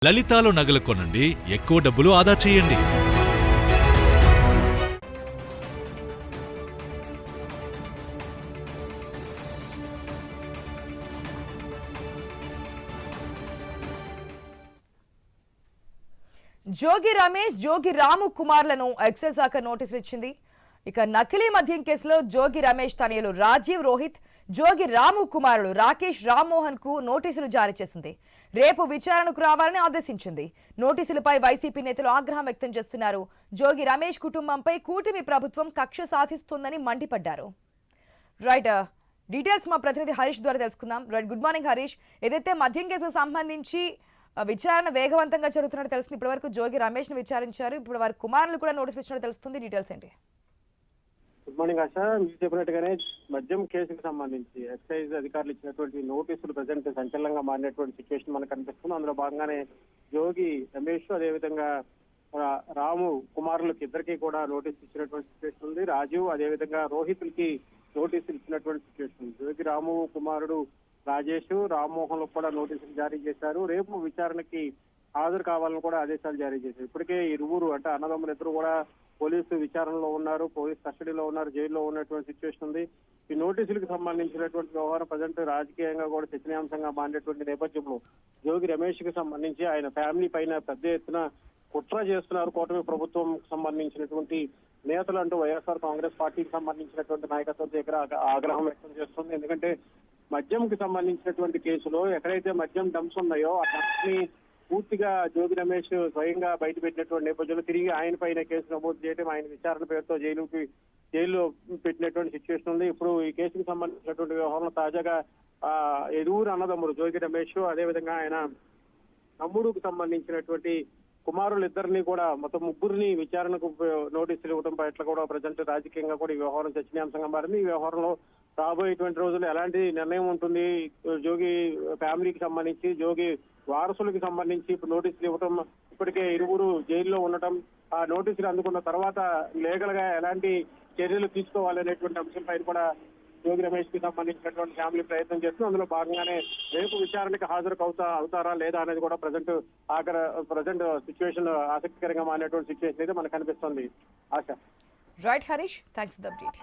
లలితాలో నగలు కొనండి, ఎక్కువ డబ్బులు ఆదా చేయండి. జోగి రమేష్, జోగి రాము కుమార్లను ఎక్సైజ్ శాఖ నోటీసులు ఇచ్చింది. ఇక నకిలీ మద్యం కేసులో జోగి రమేష్ తనయులు రాజీవ్ రోహిత్, జోగి రాము కుమారుడు రాకేష్ రామ్మోహన్ కు నోటీసులు జారీ చేసింది. రేపు విచారణకు రావాలని ఆదేశించింది. నోటీసులపై వైసీపీ నేతలు ఆగ్రహం వ్యక్తం చేస్తున్నారు. జోగి రమేష్ కుటుంబంపై కూటమి ప్రభుత్వం కక్ష సాధిస్తోందని మండిపడ్డారు. రైట్, డీటెయిల్స్ మా ప్రతినిధి హరీష్ ద్వారా తెలుసుకుందాం. Right, good morning Harish. ఏదైతే మద్యం కేసుకు సంబంధించి విచారణ వేగవంతంగా జరుగుతున్నట్టు తెలుస్తుంది. ఇప్పటివరకు జోగి రమేష్ ని విచారించారు. ఇప్పుడు వారి కుమారులు కూడా నోటీసులు ఇచ్చినట్టు తెలుస్తుంది. డీటెయిల్స్ ఏంటి? గుడ్ మార్నింగ్ ఆశ. మీరు చెప్పినట్టుగానే మద్యం కేసుకు సంబంధించి ఎక్సైజ్ అధికారులు ఇచ్చినటువంటి నోటీసులు ప్రజెంట్ సంచలనంగా మారినటువంటి సిచ్యువేషన్ మనకు కనిపిస్తుంది. అందులో భాగంగానే జోగి రమేష్ అదేవిధంగా రాము కుమారులకి ఇద్దరికి కూడా నోటీసులు ఇచ్చినటువంటి సిచ్యువేషన్ ఉంది. రాజీవ్ అదేవిధంగా రోహిత్లకి నోటీసులు ఇచ్చినటువంటి సిచ్యువేషన్ ఉంది. జోగి రాము కుమారుడు రాజేష్ రామ్మోహన్ కూడా నోటీసులు జారీ చేశారు. రేపు విచారణకి హాజరు కావాలని కూడా ఆదేశాలు జారీ చేశారు. ఇప్పటికే ఇరువురు అంటే అన్నదమ్ములు ఇద్దరు కూడా పోలీసు విచారణలో ఉన్నారు, పోలీస్ కస్టడీలో ఉన్నారు, జైల్లో ఉన్నటువంటి సిచ్యువేషన్ ఉంది. ఈ నోటీసులకు సంబంధించినటువంటి వ్యవహారం ప్రజెంట్ రాజకీయంగా కూడా చర్చనీయాంశంగా మారినటువంటి నేపథ్యంలో జోగి రమేష్ కి సంబంధించి ఆయన ఫ్యామిలీ పైన పెద్ద ఎత్తున కుట్ర చేస్తున్నారు కూటమి ప్రభుత్వం సంబంధించినటువంటి నేతలు అంటూ వైఎస్ఆర్ కాంగ్రెస్ పార్టీకి సంబంధించినటువంటి నాయకత్వం దగ్గర ఆగ్రహం వ్యక్తం చేస్తుంది. ఎందుకంటే మద్యంకి సంబంధించినటువంటి కేసులో ఎక్కడైతే మద్యం డంప్స్ ఉన్నాయో ఆ డంప్స్ ని పూర్తిగా జోగి రమేష్ స్వయంగా బయటపెట్టినటువంటి నేపథ్యంలో తిరిగి ఆయన పైన కేసు నమోదు చేయడం, ఆయన విచారణ పేరుతో జైల్లో పెట్టినటువంటి సిచ్యువేషన్ ఉంది. ఇప్పుడు ఈ కేసుకు సంబంధించినటువంటి వ్యవహారంలో తాజాగా ఇరువురు అన్నదమ్ముడు జోగి రమేష్ అదేవిధంగా ఆయన తమ్ముడుకు సంబంధించినటువంటి కుమారులు ఇద్దరిని కూడా మొత్తం ముగ్గురిని విచారణకు నోటీసులు ఇవ్వడం పట్ల కూడా ప్రజెంట్ రాజకీయంగా కూడా ఈ వ్యవహారం చర్చనీయాంశంగా మారింది. ఈ వ్యవహారంలో రాబోయేటువంటి రోజులు ఎలాంటి నిర్ణయం ఉంటుంది, జోగి ఫ్యామిలీకి సంబంధించి జోగి వారసులకు సంబంధించి ఇప్పుడు నోటీసులు ఇవ్వటం, ఇప్పటికే ఇరువురు జైల్లో ఉండటం, ఆ నోటీసులు అందుకున్న తర్వాత లీగల్ గా ఎలాంటి చర్యలు తీసుకోవాలనేటువంటి అంశంపై కూడా జోగి రమేష్ కి సంబంధించినటువంటి ఫ్యామిలీ ప్రయత్నం చేస్తుంది. అందులో భాగంగానే రేపు విచారణకి హాజరు అవుతారా లేదా అనేది కూడా ప్రజెంట్ సిచ్యువేషన్ ఆసక్తికరంగా మారినటువంటి సిచ్యువేషన్ అయితే మనకు కనిపిస్తుంది. Asha. Right Harish, thanks for the update.